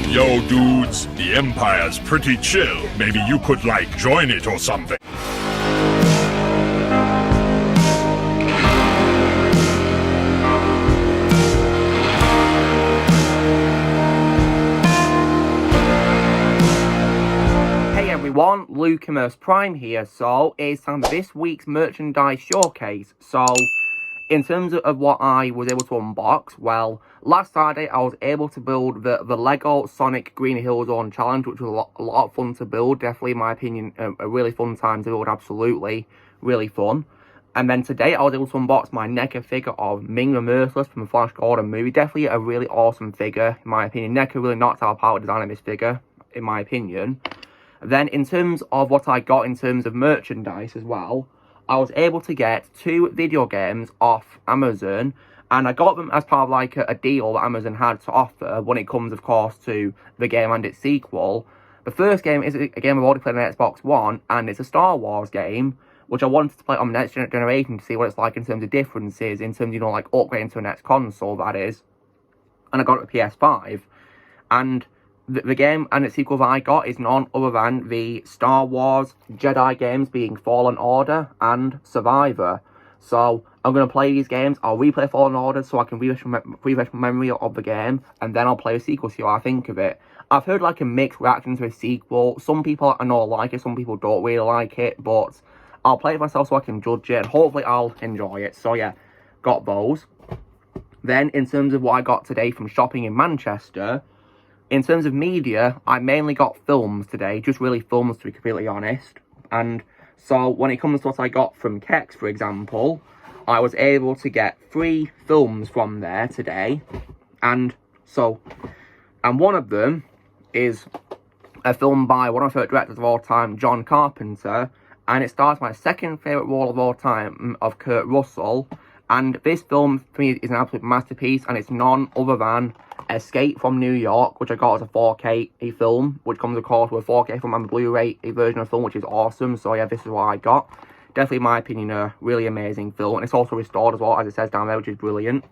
Yo, dudes, the Empire's pretty chill. Maybe you could, like, join it or something. Hey everyone, Lucamus Prime here. So, it's time for this week's merchandise showcase. So, in terms of what I was able to unbox, well, last Saturday I was able to build the Lego Sonic Green Hill Zone Challenge, which was a lot of fun to build. Definitely, in my opinion, a really fun time to build. Absolutely, really fun. And then today I was able to unbox my NECA figure of Ming the Merciless from the Flash Gordon movie. Definitely a really awesome figure, in my opinion. NECA really knocked out power design of this figure, in my opinion. Then, in terms of what I got in terms of merchandise as well, I was able to get 2 video games off Amazon, and I got them as part of like a deal that Amazon had to offer when it comes, of course, to the game and its sequel. The first game is a game I've already played on Xbox One, and it's a Star Wars game, which I wanted to play on the next generation to see what it's like in terms of differences, in terms of, you know, like upgrading to the next console, that is. And I got it for PS5, and the game and its sequel that I got is none other than the Star Wars Jedi games, being Fallen Order and Survivor. So I'm going to play these games. I'll replay Fallen Order so I can refresh my memory of the game, and then I'll play a sequel, see what I think of it. I've heard like a mixed reaction to a sequel. Some people I know like it, some people don't really like it, but I'll play it myself so I can judge it, and hopefully I'll enjoy it. So yeah, got those. Then in terms of what I got today from shopping in Manchester, in terms of media, I mainly got films today, just really films to be completely honest. And so when it comes to what I got from Kex, for example, I was able to get 3 films from there today. And one of them is a film by one of my favourite directors of all time, John Carpenter. And it stars my second favourite role of all time, of Kurt Russell. And this film, for me, is an absolute masterpiece, and it's none other than Escape from New York, which I got as a 4K film, which comes, of course, with a 4K film and a Blu-ray version of the film, which is awesome. So, yeah, this is what I got. Definitely, in my opinion, a really amazing film. And it's also restored as well, as it says down there, which is brilliant.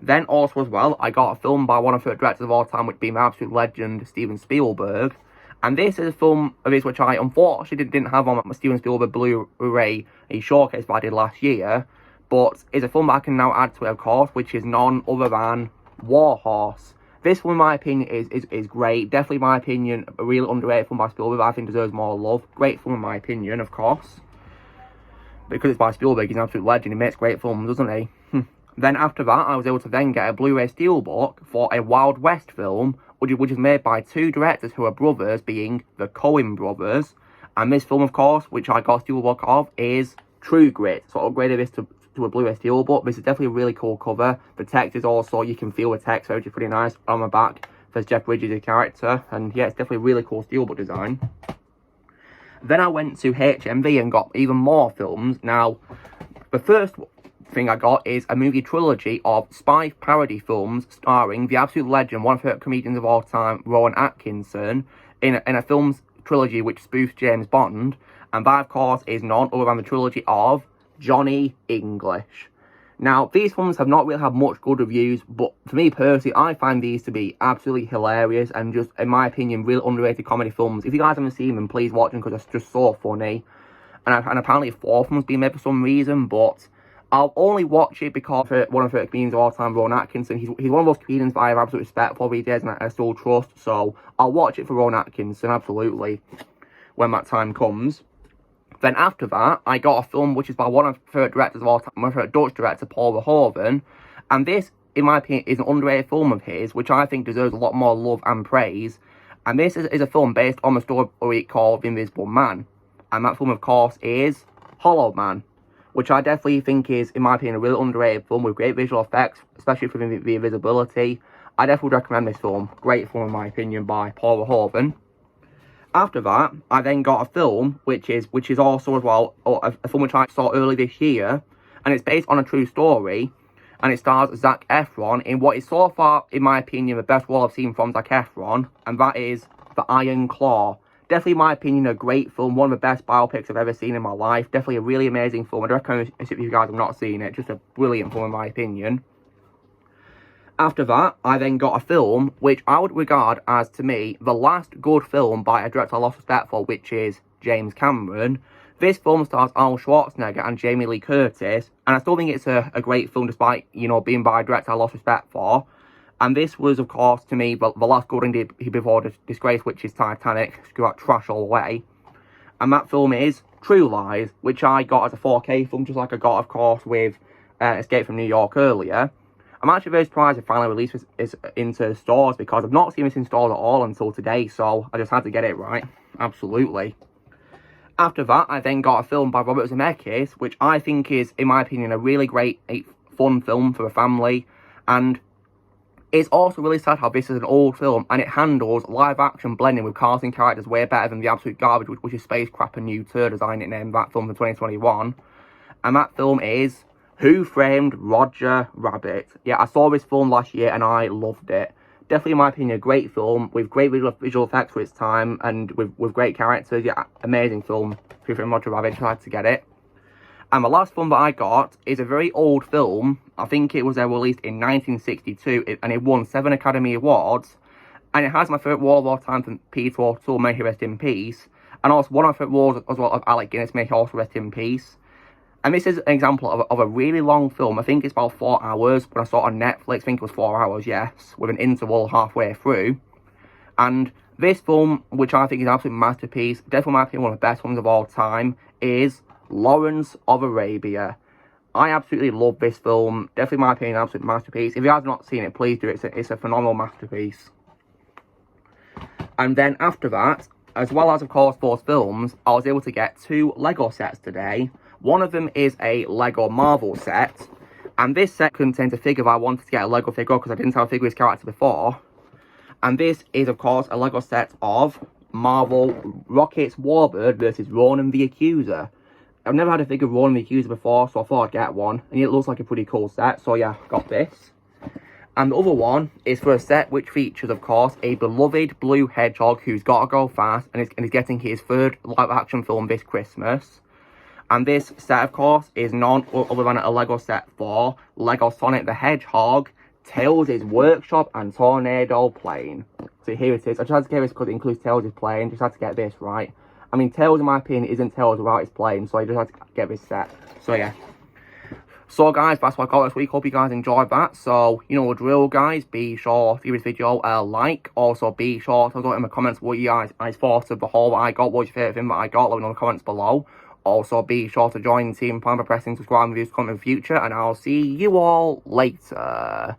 Then, also, as well, I got a film by one of the directors of all time, which being my absolute legend, Steven Spielberg. And this is a film of his which I, unfortunately, didn't have on my Steven Spielberg Blu-ray showcase that I did last year. But it's a film that I can now add to it, of course, which is none other than Warhorse. This film, in my opinion, is great. Definitely, in my opinion, a really underrated film by Spielberg. I think deserves more love. Great film, in my opinion, of course. Because it's by Spielberg, he's an absolute legend. He makes great films, doesn't he? Then after that, I was able to then get a Blu-ray Steelbook for a Wild West film, which is made by 2 directors who are brothers, being the Coen brothers. And this film, of course, which I got a Steelbook of, is True Grit. So I upgraded this to a Blu-ray Steelbook. This is definitely a really cool cover. The text is also, you can feel the text, which is pretty nice. On the back, there's Jeff Bridges' character, and yeah, it's definitely a really cool Steelbook design. Then I went to HMV and got even more films. Now, the first thing I got is a movie trilogy of spy parody films starring the absolute legend, one of her comedians of all time, Rowan Atkinson, in a films trilogy which spoofs James Bond, and that, of course, is none other than the trilogy of Johnny English. Now, these films have not really had much good reviews, but for me personally, I find these to be absolutely hilarious and just, in my opinion, really underrated comedy films. If you guys haven't seen them, please watch them because it's just so funny. And apparently 4 of them has been made for some reason, but I'll only watch it because one of the comedians of all time, Rowan Atkinson, he's one of those comedians that I have absolute respect for these days and I still trust, so I'll watch it for Rowan Atkinson, absolutely, when that time comes. Then after that, I got a film which is by one of the favorite directors of all time, my favorite Dutch director, Paul Verhoeven. And this, in my opinion, is an underrated film of his, which I think deserves a lot more love and praise. And this is a film based on a story called The Invisible Man. And that film, of course, is Hollow Man, which I definitely think is, in my opinion, a really underrated film with great visual effects, especially for the invisibility. I definitely recommend this film. Great film, in my opinion, by Paul Verhoeven. After that, I then got a film, which is also as well, a film which I saw early this year, and it's based on a true story, and it stars Zac Efron in what is so far, in my opinion, the best role I've seen from Zac Efron, and that is The Iron Claw. Definitely, in my opinion, a great film, one of the best biopics I've ever seen in my life. Definitely a really amazing film. I'd recommend it if you guys have not seen it. Just a brilliant film, in my opinion. After that, I then got a film which I would regard as, to me, the last good film by a director I lost respect for, which is James Cameron. This film stars Arnold Schwarzenegger and Jamie Lee Curtis, and I still think it's a great film despite, being by a director I lost respect for. And this was, of course, to me, the last good thing he before disgrace, which is Titanic. Screw that trash all the way. And that film is True Lies, which I got as a 4K film, just like I got, of course, with Escape from New York earlier. I'm actually very surprised it finally released this into stores, because I've not seen this in stores at all until today, so I just had to get it right. Absolutely. After that, I then got a film by Robert Zemeckis, which I think is, in my opinion, a really great, fun film for a family. And it's also really sad how this is an old film, and it handles live-action blending with cartoon characters way better than the absolute garbage, which is Spacecraft and New Turd, as I named that film for 2021. And that film is Who Framed Roger Rabbit. Yeah, I saw this film last year, and I loved it. Definitely, in my opinion, a great film with great visual effects for its time, and with great characters. Yeah, amazing film. Who Framed Roger Rabbit, tried to get it. And the last film that I got is a very old film. I think it was released in 1962, and it won 7 Academy Awards. And it has my favourite war of all time from Peter O'Toole, may he rest in peace. And also one of my favourite wars as well of Alec Guinness, may he also rest in peace. And this is an example of a really long film. I think it's about 4 hours. When I saw it on Netflix, I think it was 4 hours, yes, with an interval halfway through. And this film, which I think is an absolute masterpiece, definitely my opinion one of the best ones of all time, is Lawrence of Arabia. I absolutely love this film. Definitely my opinion, an absolute masterpiece. If you have not seen it, please do it. It's a phenomenal masterpiece. And then after that, as well as, of course, those films, I was able to get 2 Lego sets today. One of them is a Lego Marvel set, and this set contains a figure that I wanted to get a Lego figure because I didn't have a figure of his character before. And this is, of course, a Lego set of Marvel Rocket's Warbird versus Ronan the Accuser. I've never had a figure of Ronan the Accuser before, so I thought I'd get one, and it looks like a pretty cool set, so yeah, got this. And the other one is for a set which features, of course, a beloved blue hedgehog who's got to go fast, and is getting his 3rd live-action film this Christmas. And this set, of course, is none other than a Lego set for Lego Sonic the Hedgehog, Tails' Workshop, and Tornado Plane. So here it is. I just had to get this because it includes Tails' plane. Just had to get this right. I mean, Tails, in my opinion, isn't Tails without his plane, so I just had to get this set. So yeah. So guys, that's what I got this week. Hope you guys enjoyed that. So, you know the drill, guys. Be sure to give this video a like. Also, be sure to put in the comments what you guys thought of the haul that I got. What was your favourite thing that I got? Let me know in the comments below. Also, be sure to join the team by pressing subscribe and views comment in the future. And I'll see you all later.